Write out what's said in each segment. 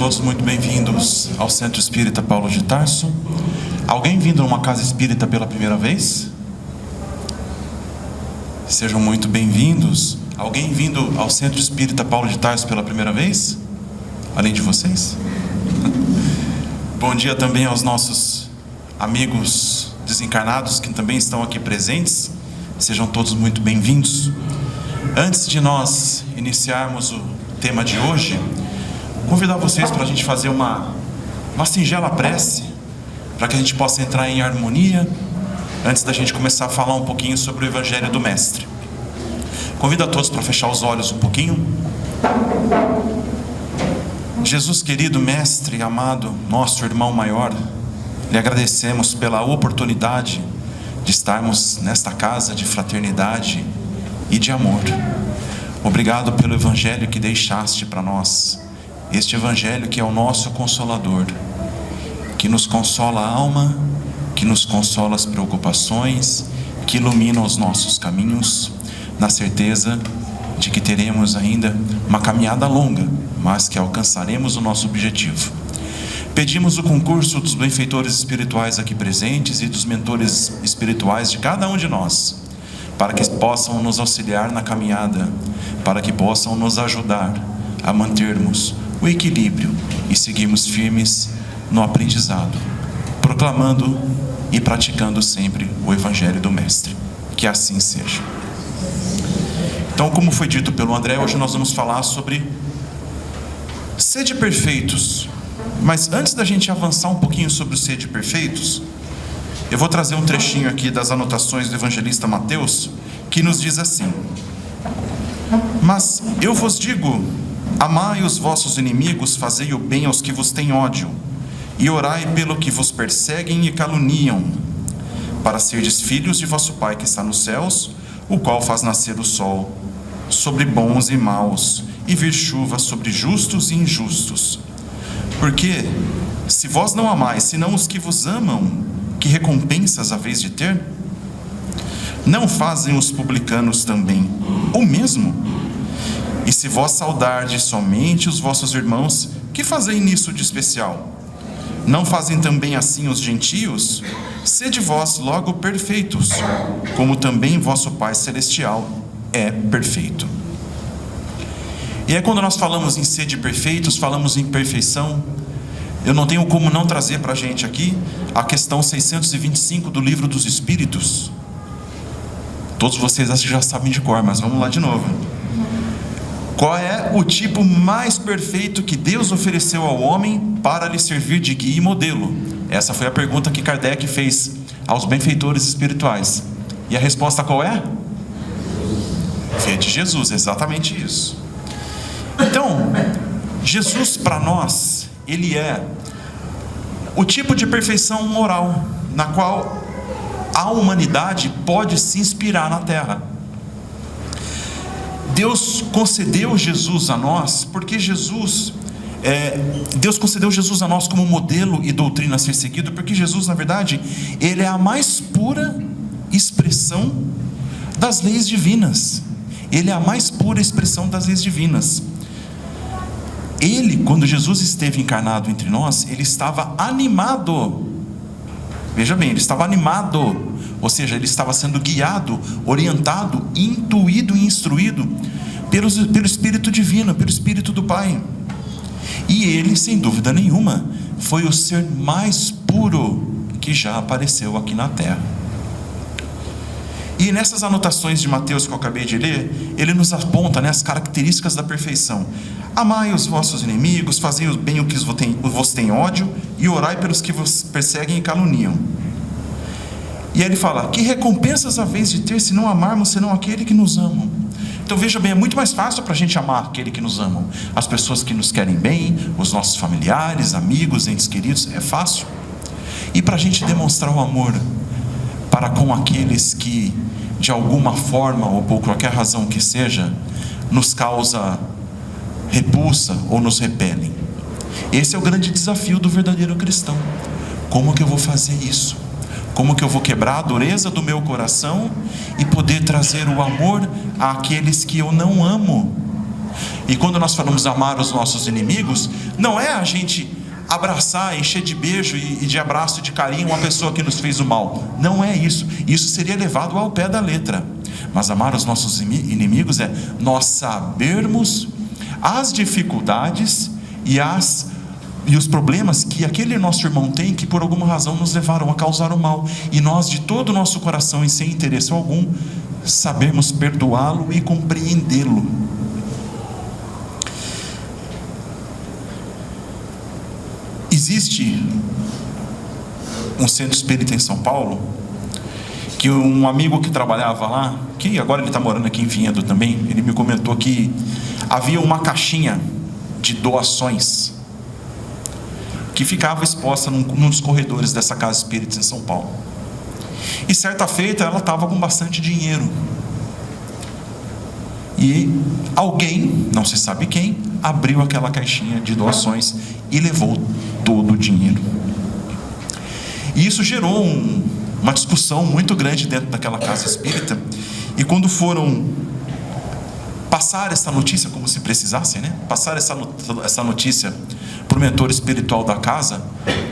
todos muito bem-vindos ao Centro Espírita Paulo de Tarso. Alguém vindo numa casa espírita pela primeira vez? Sejam muito bem-vindos. Alguém vindo ao Centro Espírita Paulo de Tarso pela primeira vez? Além de vocês? Bom dia também aos nossos amigos desencarnados que também estão aqui presentes. Sejam todos muito bem-vindos. Antes de nós iniciarmos o tema de hoje, convidar vocês para a gente fazer uma singela prece, para que a gente possa entrar em harmonia, antes da gente começar a falar um pouquinho sobre o Evangelho do Mestre. Convido a todos para fechar os olhos um pouquinho. Jesus querido, Mestre, amado, nosso irmão maior, lhe agradecemos pela oportunidade de estarmos nesta casa de fraternidade e de amor. Obrigado pelo Evangelho que deixaste para nós, este Evangelho que é o nosso Consolador, que nos consola a alma, que nos consola as preocupações, que ilumina os nossos caminhos, na certeza de que teremos ainda uma caminhada longa, mas que alcançaremos o nosso objetivo. Pedimos o concurso dos benfeitores espirituais aqui presentes e dos mentores espirituais de cada um de nós, para que possam nos auxiliar na caminhada, para que possam nos ajudar a mantermos o equilíbrio e seguirmos firmes no aprendizado, proclamando e praticando sempre o Evangelho do Mestre. Que assim seja. Então, como foi dito pelo André, hoje nós vamos falar sobre sede perfeitos. Mas antes da gente avançar um pouquinho sobre o sede perfeitos, eu vou trazer um trechinho aqui das anotações do evangelista Mateus, que nos diz assim: mas eu vos digo, amai os vossos inimigos, fazei o bem aos que vos têm ódio, e orai pelo que vos perseguem e caluniam, para serdes filhos de vosso Pai que está nos céus, o qual faz nascer o sol sobre bons e maus, e vir chuva sobre justos e injustos. Porque, se vós não amais, senão os que vos amam, que recompensas haveis de ter? Não fazem os publicanos também o mesmo? E se vós saudardes somente os vossos irmãos, que fazem nisso de especial? Não fazem também assim os gentios? Sede vós logo perfeitos, como também vosso Pai Celestial é perfeito. E aí, quando nós falamos em sede perfeitos, falamos em perfeição, eu não tenho como não trazer para a gente aqui a questão 625 do Livro dos Espíritos. Todos vocês acho que já sabem de cor, mas vamos lá de novo. Qual é o tipo mais perfeito que Deus ofereceu ao homem para lhe servir de guia e modelo? Essa foi a pergunta que Kardec fez aos benfeitores espirituais. E a resposta qual é? Vede Jesus, exatamente isso. Então, Jesus para nós, Ele é o tipo de perfeição moral na qual a humanidade pode se inspirar na Terra. Deus concedeu Jesus a nós, porque Deus concedeu Jesus a nós como modelo e doutrina a ser seguido, porque Jesus, na verdade, Ele é a mais pura expressão das leis divinas. Ele é a mais pura expressão das leis divinas. Ele, quando Jesus esteve encarnado entre nós, Ele estava animado. Veja bem, Ele estava animado. Ou seja, Ele estava sendo guiado, orientado, intuído e instruído pelo Espírito Divino, pelo Espírito do Pai. E Ele, sem dúvida nenhuma, foi o ser mais puro que já apareceu aqui na Terra. E nessas anotações de Mateus que eu acabei de ler, ele nos aponta, as características da perfeição. Amai os vossos inimigos, fazei o bem o que vos tem ódio, e orai pelos que vos perseguem e caluniam. E aí ele fala: que recompensas haveis de ter se não amarmos senão aquele que nos ama? Então veja bem, é muito mais fácil para a gente amar aquele que nos ama. As pessoas que nos querem bem, os nossos familiares, amigos, entes queridos, é fácil. E para a gente demonstrar o amor para com aqueles que, de alguma forma ou por qualquer razão que seja, nos causa repulsa ou nos repelem. Esse é o grande desafio do verdadeiro cristão. Como que eu vou fazer isso? Como que eu vou quebrar a dureza do meu coração e poder trazer o amor àqueles que eu não amo? E quando nós falamos amar os nossos inimigos, não é a gente abraçar, encher de beijo e de abraço e de carinho uma pessoa que nos fez o mal. Não é isso. Isso seria levado ao pé da letra. Mas amar os nossos inimigos é nós sabermos as dificuldades e os problemas que aquele nosso irmão tem, que por alguma razão nos levaram a causar o mal, e nós de todo o nosso coração e sem interesse algum sabermos perdoá-lo e compreendê-lo. Existe um centro espírita em São Paulo, que um amigo que trabalhava lá, que agora ele está morando aqui em Vinhedo também, ele me comentou que havia uma caixinha de doações que ficava exposta num dos corredores dessa casa espírita em São Paulo. E certa feita ela estava com bastante dinheiro. E alguém, não se sabe quem, abriu aquela caixinha de doações e levou todo o dinheiro. E isso gerou uma discussão muito grande dentro daquela casa espírita. E quando foram passar essa notícia, como se precisasse, né? Passar essa notícia para o mentor espiritual da casa,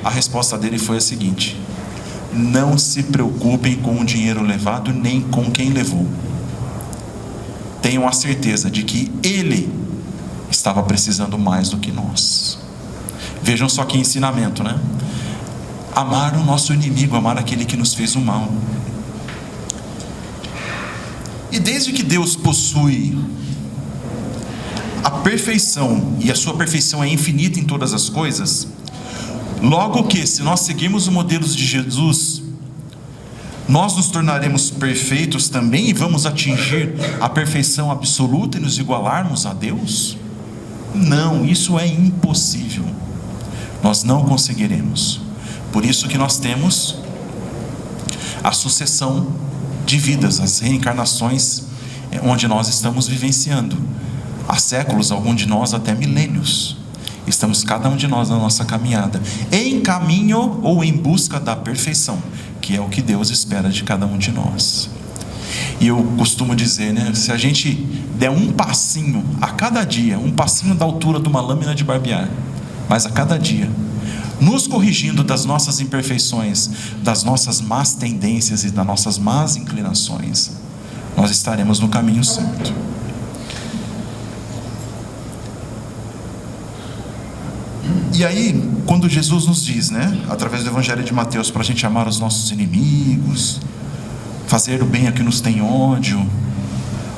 a resposta dele foi a seguinte: não se preocupem com o dinheiro levado, nem com quem levou. Tenham a certeza de que ele estava precisando mais do que nós. Vejam só que ensinamento, né? Amar o nosso inimigo, amar aquele que nos fez o mal. E desde que Deus possui a perfeição, e a sua perfeição é infinita em todas as coisas, logo que, se nós seguirmos os modelos de Jesus, nós nos tornaremos perfeitos também e vamos atingir a perfeição absoluta e nos igualarmos a Deus? Não, isso é impossível. Nós não conseguiremos. Por isso que nós temos a sucessão de vidas, as reencarnações, onde nós estamos vivenciando. Há séculos, algum de nós até milênios. Estamos cada um de nós na nossa caminhada, em caminho ou em busca da perfeição, que é o que Deus espera de cada um de nós. E eu costumo dizer, né, se a gente der um passinho a cada dia, um passinho da altura de uma lâmina de barbear, mas a cada dia, nos corrigindo das nossas imperfeições, das nossas más tendências e das nossas más inclinações, nós estaremos no caminho certo. E aí, quando Jesus nos diz, né, através do Evangelho de Mateus, para a gente amar os nossos inimigos, fazer o bem a quem nos tem ódio,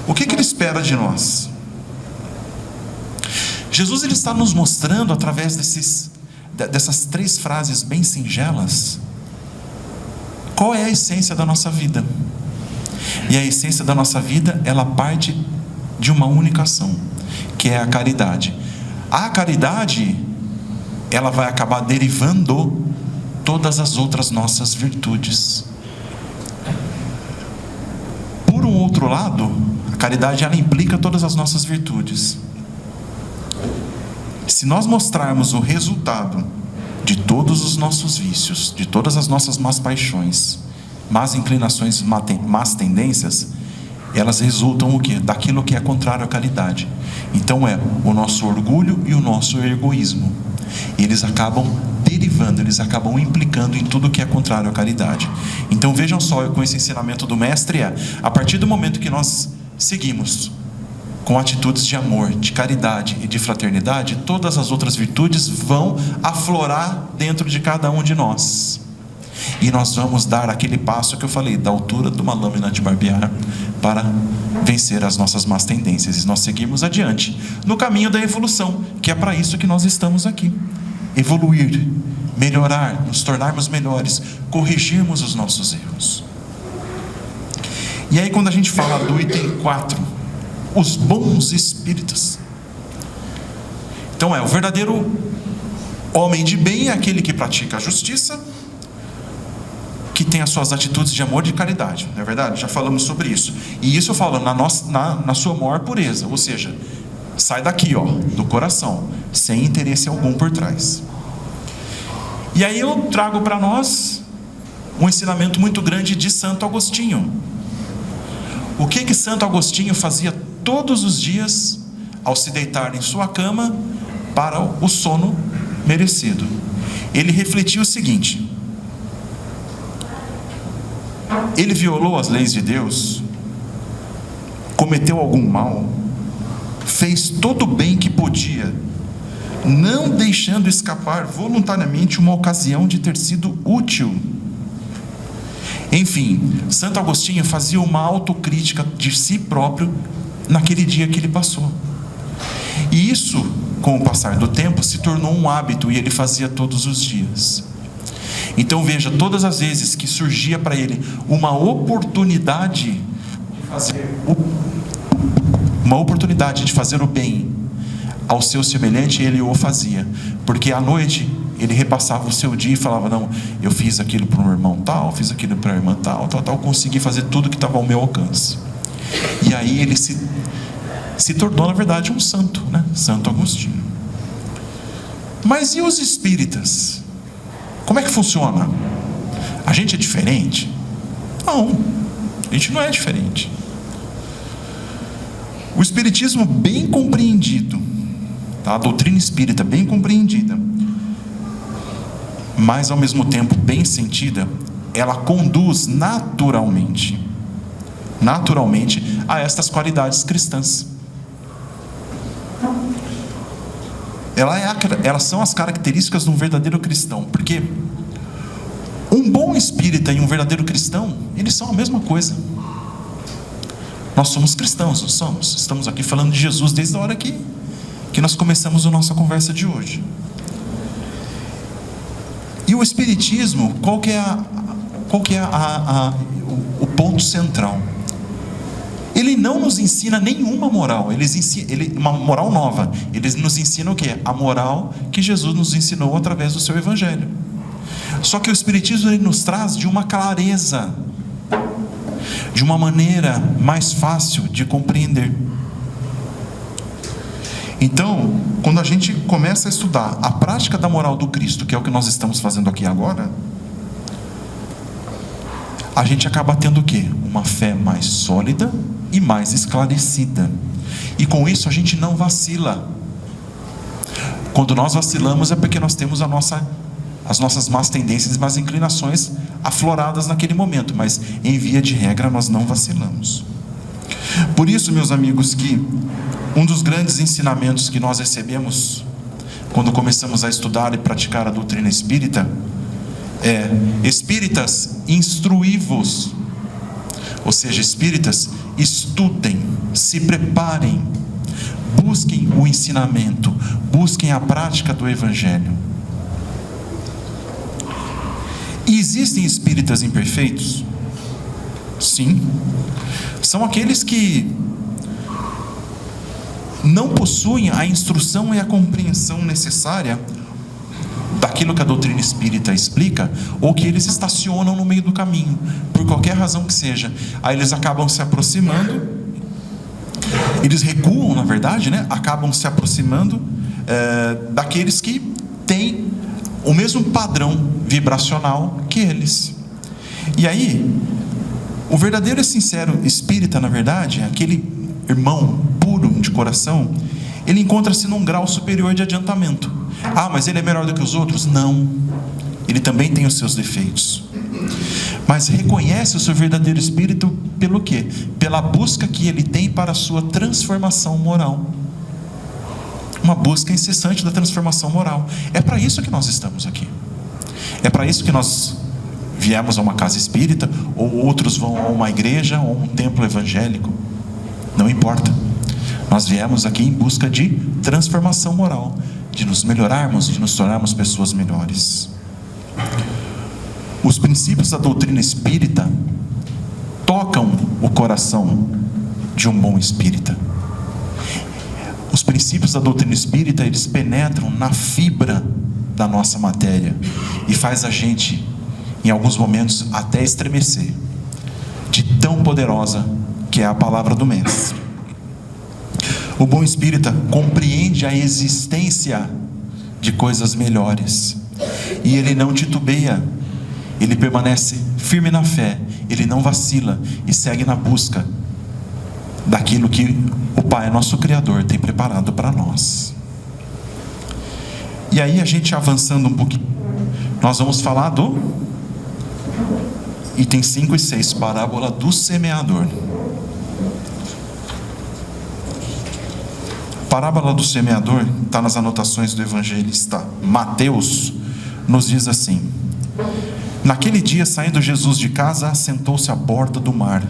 o que Ele espera de nós? Jesus ele está nos mostrando, através dessas 3 frases bem singelas, qual é a essência da nossa vida. E a essência da nossa vida, ela parte de uma única ação, que é a caridade. A caridade, ela vai acabar derivando todas as outras nossas virtudes. Por um outro lado, a caridade ela implica todas as nossas virtudes. Se nós mostrarmos o resultado de todos os nossos vícios, de todas as nossas más paixões, más inclinações, más tendências, elas resultam o quê? Daquilo que é contrário à caridade. Então é o nosso orgulho e o nosso egoísmo. Eles acabam derivando, eles acabam implicando em tudo que é contrário à caridade. Então vejam só, com esse ensinamento do mestre, a partir do momento que nós seguimos com atitudes de amor, de caridade e de fraternidade, todas as outras virtudes vão aflorar dentro de cada um de nós. E nós vamos dar aquele passo que eu falei, da altura de uma lâmina de barbear, para vencer as nossas más tendências. E nós seguimos adiante, no caminho da evolução, que é para isso que nós estamos aqui. Evoluir, melhorar, nos tornarmos melhores, corrigirmos os nossos erros. E aí quando a gente fala do item 4, os bons espíritas. Então o verdadeiro homem de bem é aquele que pratica a justiça, que tem as suas atitudes de amor e de caridade, não é verdade? Já falamos sobre isso. E isso eu falo na sua maior pureza, ou seja, sai daqui, do coração, sem interesse algum por trás. E aí eu trago para nós um ensinamento muito grande de Santo Agostinho. O que Santo Agostinho fazia todos os dias ao se deitar em sua cama para o sono merecido. Ele refletiu o seguinte: ele violou as leis de Deus, cometeu algum mal, fez todo o bem que podia, não deixando escapar voluntariamente uma ocasião de ter sido útil. Enfim, Santo Agostinho fazia uma autocrítica de si próprio naquele dia que ele passou. E isso, com o passar do tempo, se tornou um hábito e ele fazia todos os dias. Então veja, todas as vezes que surgia para ele uma oportunidade de fazer o bem ao seu semelhante, ele o fazia, porque à noite ele repassava o seu dia e falava: não, eu fiz aquilo para um irmão tal, fiz aquilo para a irmã tal, consegui fazer tudo que estava ao meu alcance. E aí ele se tornou, na verdade, um santo, né? Santo Agostinho. Mas e os espíritas? Como é que funciona? A gente é diferente? Não, a gente não é diferente. O espiritismo bem compreendido, tá? A doutrina espírita bem compreendida, mas ao mesmo tempo bem sentida, ela conduz naturalmente a estas qualidades cristãs. Elas são as características de um verdadeiro cristão, porque um bom espírita e um verdadeiro cristão, eles são a mesma coisa. Nós somos cristãos, não somos? Estamos aqui falando de Jesus desde a hora que nós começamos a nossa conversa de hoje. E o espiritismo, qual que é o ponto central? Ele não nos ensina nenhuma moral, uma moral nova. Ele nos ensina o quê? A moral que Jesus nos ensinou através do seu evangelho. Só que o espiritismo ele nos traz de uma clareza, de uma maneira mais fácil de compreender. Então, quando a gente começa a estudar a prática da moral do Cristo, que é o que nós estamos fazendo aqui agora, a gente acaba tendo o quê? Uma fé mais sólida e mais esclarecida. E com isso a gente não vacila. Quando nós vacilamos é porque nós temos as nossas más tendências e más inclinações afloradas naquele momento, mas em via de regra nós não vacilamos. Por isso, meus amigos, que um dos grandes ensinamentos que nós recebemos quando começamos a estudar e praticar a doutrina espírita é: espíritas, instruí-vos. Ou seja, espíritas, estudem, se preparem, busquem o ensinamento, busquem a prática do evangelho. E existem espíritas imperfeitos? Sim. São aqueles que não possuem a instrução e a compreensão necessária daquilo que a doutrina espírita explica, ou que eles estacionam no meio do caminho, por qualquer razão que seja. Aí eles acabam se aproximando, eles recuam, na verdade, né? Acabam se aproximando daqueles que têm o mesmo padrão vibracional que eles. E aí, o verdadeiro e sincero espírita, na verdade, aquele irmão puro de coração, ele encontra-se num grau superior de adiantamento. Ah, mas ele é melhor do que os outros? Não. Ele também tem os seus defeitos. Mas reconhece o seu verdadeiro espírito pelo quê? Pela busca que ele tem para a sua transformação moral. Uma busca incessante da transformação moral. É para isso que nós estamos aqui. É para isso que nós viemos a uma casa espírita, ou outros vão a uma igreja, ou um templo evangélico. Não importa. Nós viemos aqui em busca de transformação moral, de nos melhorarmos, de nos tornarmos pessoas melhores. Os princípios da doutrina espírita tocam o coração de um bom espírita. Os princípios da doutrina espírita, eles penetram na fibra da nossa matéria e faz a gente, em alguns momentos, até estremecer, de tão poderosa que é a palavra do Mestre. O bom espírita compreende a existência de coisas melhores, e ele não titubeia, ele permanece firme na fé, ele não vacila e segue na busca daquilo que o Pai, nosso Criador, tem preparado para nós. E aí, a gente avançando um pouquinho, nós vamos falar do item 5 e 6, parábola do semeador. Parábola do semeador está nas anotações do evangelista Mateus, nos diz assim: naquele dia, saindo Jesus de casa, assentou-se à borda do mar,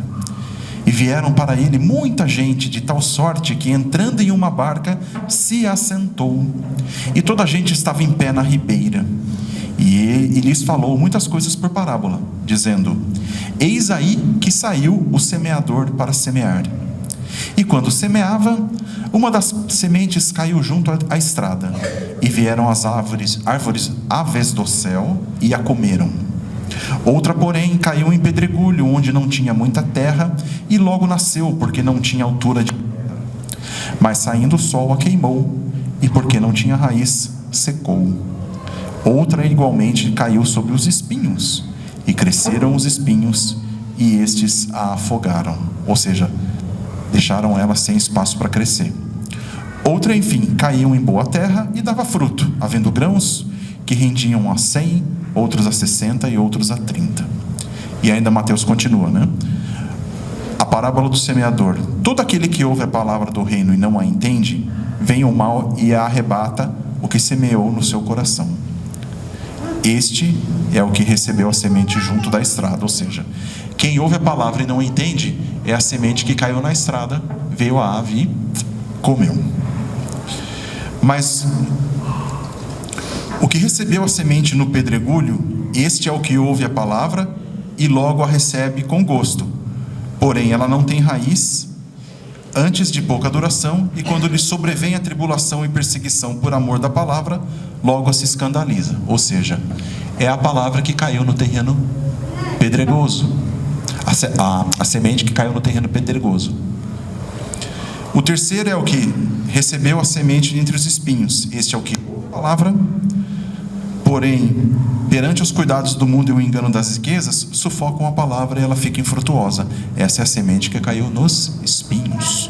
e vieram para ele muita gente, de tal sorte que, entrando em uma barca, se assentou, e toda a gente estava em pé na ribeira. E lhes falou muitas coisas por parábola, dizendo: eis aí que saiu o semeador para semear. E quando semeava, uma das sementes caiu junto à estrada, e vieram as aves do céu, e a comeram. Outra, porém, caiu em pedregulho, onde não tinha muita terra, e logo nasceu, porque não tinha altura de terra. Mas saindo o sol a queimou, e porque não tinha raiz, secou. Outra, igualmente, caiu sobre os espinhos, e cresceram os espinhos, e estes a afogaram, ou seja, deixaram ela sem espaço para crescer. Outra, enfim, caiu em boa terra e dava fruto, havendo grãos que rendiam a 100, outros a 60 e outros a 30. E ainda Mateus continua, né? A parábola do semeador: todo aquele que ouve a palavra do reino e não a entende, vem o mal e a arrebata o que semeou no seu coração. Este é o que recebeu a semente junto da estrada, ou seja, quem ouve a palavra e não entende é a semente que caiu na estrada, veio a ave e comeu. Mas o que recebeu a semente no pedregulho, este é o que ouve a palavra e logo a recebe com gosto. Porém, ela não tem raiz, antes de pouca duração, e quando lhe sobrevém a tribulação e perseguição por amor da palavra, logo se escandaliza. Ou seja, é a palavra que caiu no terreno pedregoso, a semente que caiu no terreno pedregoso. O terceiro é o que recebeu a semente entre os espinhos. Este é o que ouve a palavra, porém, perante os cuidados do mundo e o engano das riquezas, sufocam a palavra e ela fica infrutuosa. Essa é a semente que caiu nos espinhos.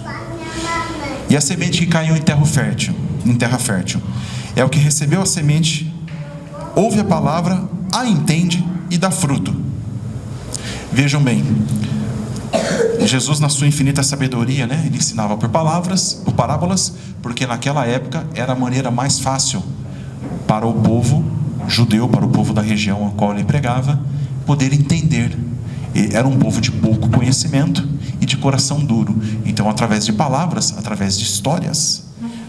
E a semente que caiu em terra fértil, é o que recebeu a semente, ouve a palavra, a entende e dá fruto. Vejam bem, Jesus, na sua infinita sabedoria, né, ele ensinava por parábolas, porque naquela época era a maneira mais fácil para o povo judeu, para o povo da região a qual ele pregava, poder entender. Era um povo de pouco conhecimento e de coração duro. Então, através de palavras, através de histórias,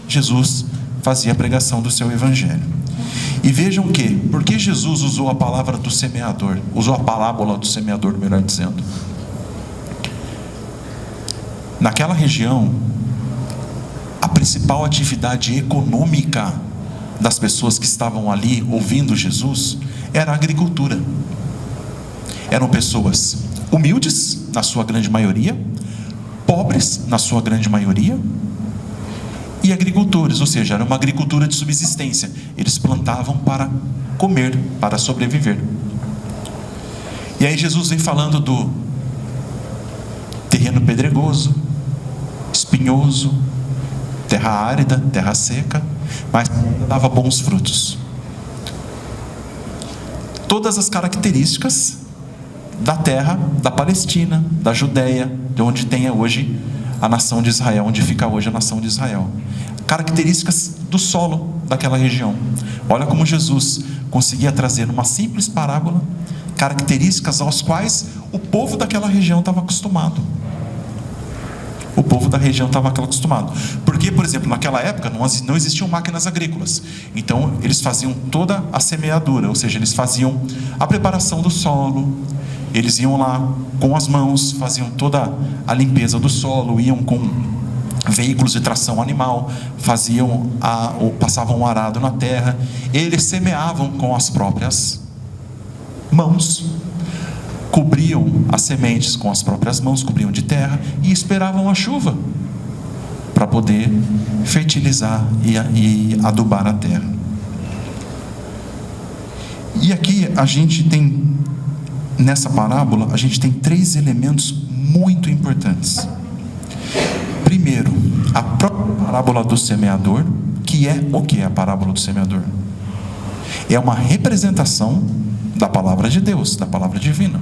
Jesus fazia a pregação do seu evangelho. E vejam que, por que Jesus usou a palavra do semeador, usou a parábola do semeador, melhor dizendo? Naquela região, a principal atividade econômica das pessoas que estavam ali ouvindo Jesus era a agricultura. Eram pessoas humildes, na sua grande maioria, pobres, na sua grande maioria, e agricultores, ou seja, era uma agricultura de subsistência. Eles plantavam para comer, para sobreviver. E aí Jesus vem falando do terreno pedregoso, espinhoso, terra árida, terra seca, mas dava bons frutos. Todas as características da terra da Palestina, da Judéia, de onde tem hoje a nação de Israel, onde fica hoje a nação de Israel. Características do solo daquela região. Olha como Jesus conseguia trazer numa simples parábola características aos quais o povo daquela região estava acostumado. O povo da região estava acostumado. Porque, por exemplo, naquela época não existiam máquinas agrícolas. Então, eles faziam toda a semeadura, ou seja, eles faziam a preparação do solo, eles iam lá com as mãos, faziam toda a limpeza do solo, iam com veículos de tração animal, passavam um arado na terra, eles semeavam com as próprias mãos, cobriam as sementes com as próprias mãos, cobriam de terra e esperavam a chuva para poder fertilizar e adubar a terra. E aqui a gente tem, nessa parábola, a gente tem 3 elementos muito importantes. Primeiro, a própria parábola do semeador, que é o que é a parábola do semeador? É uma representação da palavra de Deus, da palavra divina.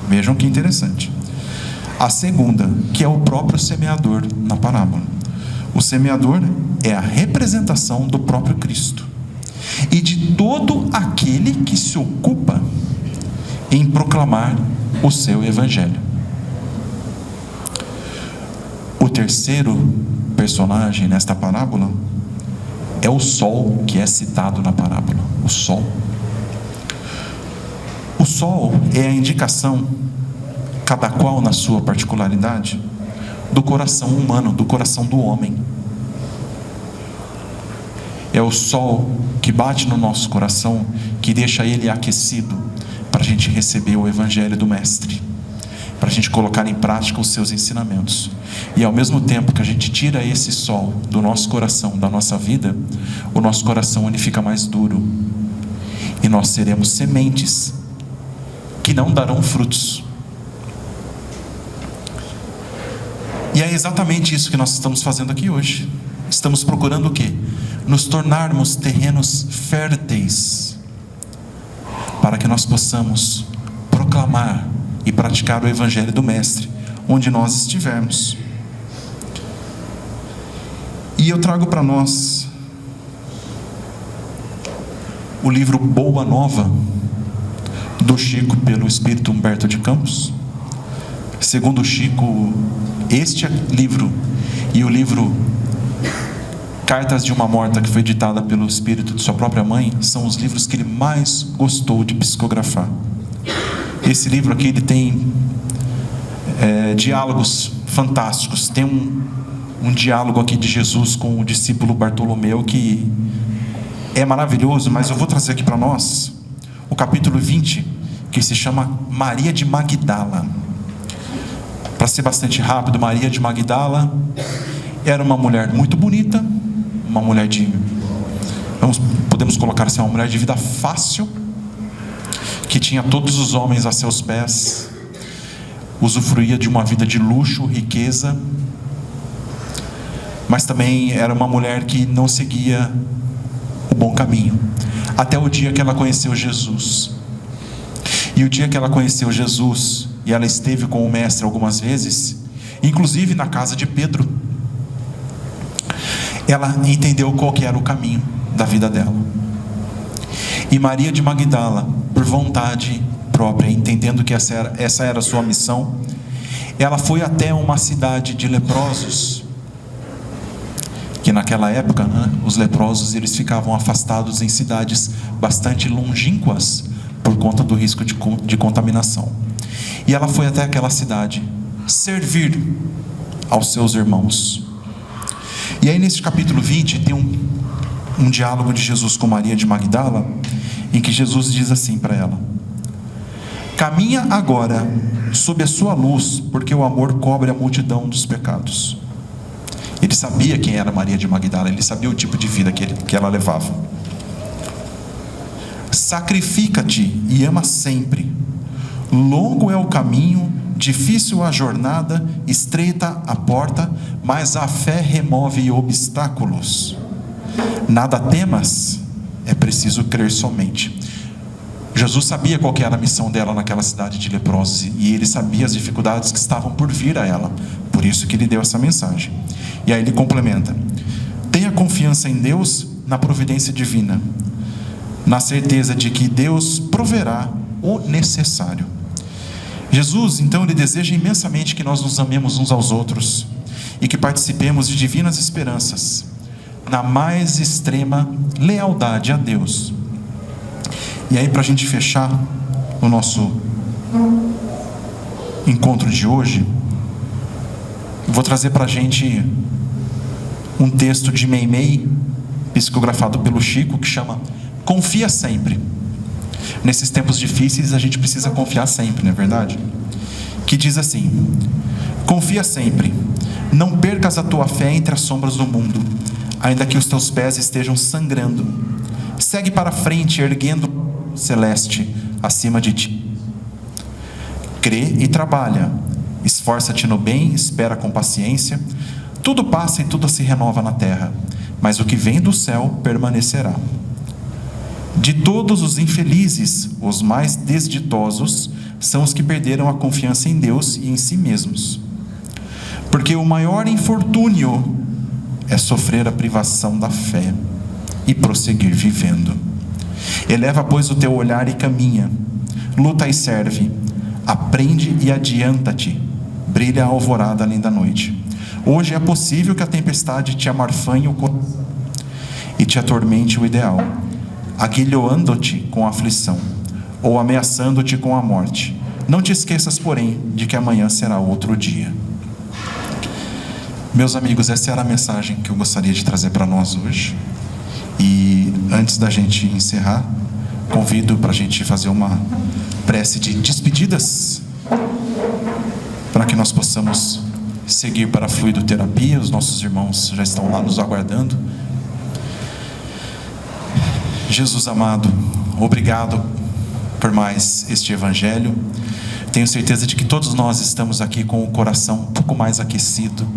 Vejam que interessante. A segunda, que é o próprio semeador na parábola. O semeador é a representação do próprio Cristo e de todo aquele que se ocupa em proclamar o seu evangelho. O terceiro personagem nesta parábola é o sol, que é citado na parábola. O sol. O sol é a indicação, cada qual na sua particularidade, do coração humano, do coração do homem. É o sol que bate no nosso coração, que deixa ele aquecido para a gente receber o evangelho do Mestre, para a gente colocar em prática os seus ensinamentos. E ao mesmo tempo que a gente tira esse sol do nosso coração, da nossa vida, o nosso coração ele fica mais duro, e nós seremos sementes que não darão frutos. E é exatamente isso que nós estamos fazendo aqui hoje. Estamos procurando o quê? Nos tornarmos terrenos férteis, para que nós possamos proclamar e praticar o evangelho do Mestre, onde nós estivermos. E eu trago para nós o livro Boa Nova, do Chico, pelo Espírito Humberto de Campos. Segundo Chico, este livro e o livro Cartas de uma Morta, que foi editada pelo espírito de sua própria mãe, são os livros que ele mais gostou de psicografar. Esse livro aqui, ele tem diálogos fantásticos. Tem um diálogo aqui de Jesus com o discípulo Bartolomeu, que é maravilhoso, mas eu vou trazer aqui para nós o capítulo 20, que se chama Maria de Magdala. Para ser bastante rápido, Maria de Magdala era uma mulher muito bonita, uma mulher podemos colocar assim, uma mulher de vida fácil, que tinha todos os homens a seus pés, usufruía de uma vida de luxo, riqueza, mas também era uma mulher que não seguia o bom caminho, até o dia que ela conheceu Jesus. E o dia que ela conheceu Jesus, e ela esteve com o Mestre algumas vezes, inclusive na casa de Pedro, ela entendeu qual que era o caminho da vida dela. E Maria de Magdala, por vontade própria, entendendo que essa era a sua missão, ela foi até uma cidade de leprosos, que naquela época, os leprosos eles ficavam afastados em cidades bastante longínquas por conta do risco de contaminação. E ela foi até aquela cidade servir aos seus irmãos. E aí nesse capítulo 20 tem um diálogo de Jesus com Maria de Magdala, em que Jesus diz assim para ela: caminha agora sob a sua luz, porque o amor cobre a multidão dos pecados. Ele sabia quem era Maria de Magdala, ele sabia o tipo de vida que ela levava. Sacrifica-te e ama sempre. Longo é o caminho, difícil a jornada, estreita a porta, mas a fé remove obstáculos. Nada temas, é preciso crer somente. Jesus sabia qual que era a missão dela naquela cidade de leprosos, e ele sabia as dificuldades que estavam por vir a ela, por isso que ele deu essa mensagem. E aí ele complementa: tenha confiança em Deus, na providência divina, na certeza de que Deus proverá o necessário. Jesus, então, ele deseja imensamente que nós nos amemos uns aos outros e que participemos de divinas esperanças, na mais extrema lealdade a Deus. E aí, para a gente fechar o nosso encontro de hoje, vou trazer para a gente um texto de Meimei, psicografado pelo Chico, que chama Confia Sempre. Nesses tempos difíceis a gente precisa confiar sempre, não é verdade? Que diz assim: confia sempre, não percas a tua fé entre as sombras do mundo, ainda que os teus pés estejam sangrando. Segue para frente, erguendo o celeste acima de ti. Crê e trabalha, esforça-te no bem, espera com paciência. Tudo passa e tudo se renova na terra, mas o que vem do céu permanecerá. De todos os infelizes, os mais desditosos são os que perderam a confiança em Deus e em si mesmos. Porque o maior infortúnio é sofrer a privação da fé e prosseguir vivendo. Eleva, pois, o teu olhar e caminha, luta e serve, aprende e adianta-te, brilha a alvorada além da noite. Hoje é possível que a tempestade te amarfanhe o coração e te atormente o ideal, aguilhoando-te com a aflição, ou ameaçando-te com a morte. Não te esqueças, porém, de que amanhã será outro dia. Meus amigos, essa era a mensagem que eu gostaria de trazer para nós hoje. E antes da gente encerrar, convido para a gente fazer uma prece de despedidas, para que nós possamos seguir para a fluidoterapia. Os nossos irmãos já estão lá nos aguardando. Jesus amado, obrigado por mais este evangelho. Tenho certeza de que todos nós estamos aqui com o coração um pouco mais aquecido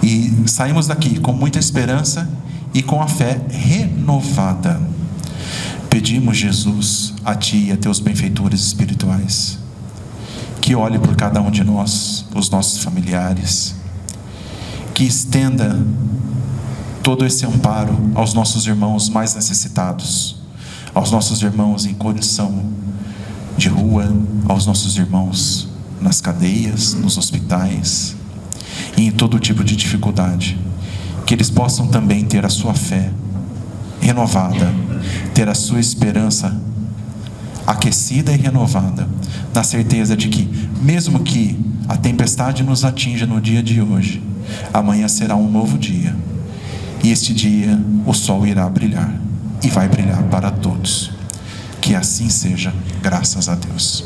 e saímos daqui com muita esperança e com a fé renovada. Pedimos, Jesus, a Ti e a Teus benfeitores espirituais, que olhe por cada um de nós, os nossos familiares, que estenda todo esse amparo aos nossos irmãos mais necessitados, aos nossos irmãos em condição de rua, aos nossos irmãos nas cadeias, nos hospitais e em todo tipo de dificuldade, que eles possam também ter a sua fé renovada, ter a sua esperança aquecida e renovada, na certeza de que, mesmo que a tempestade nos atinja no dia de hoje, amanhã será um novo dia, e este dia o sol irá brilhar, e vai brilhar para todos. Que assim seja, graças a Deus.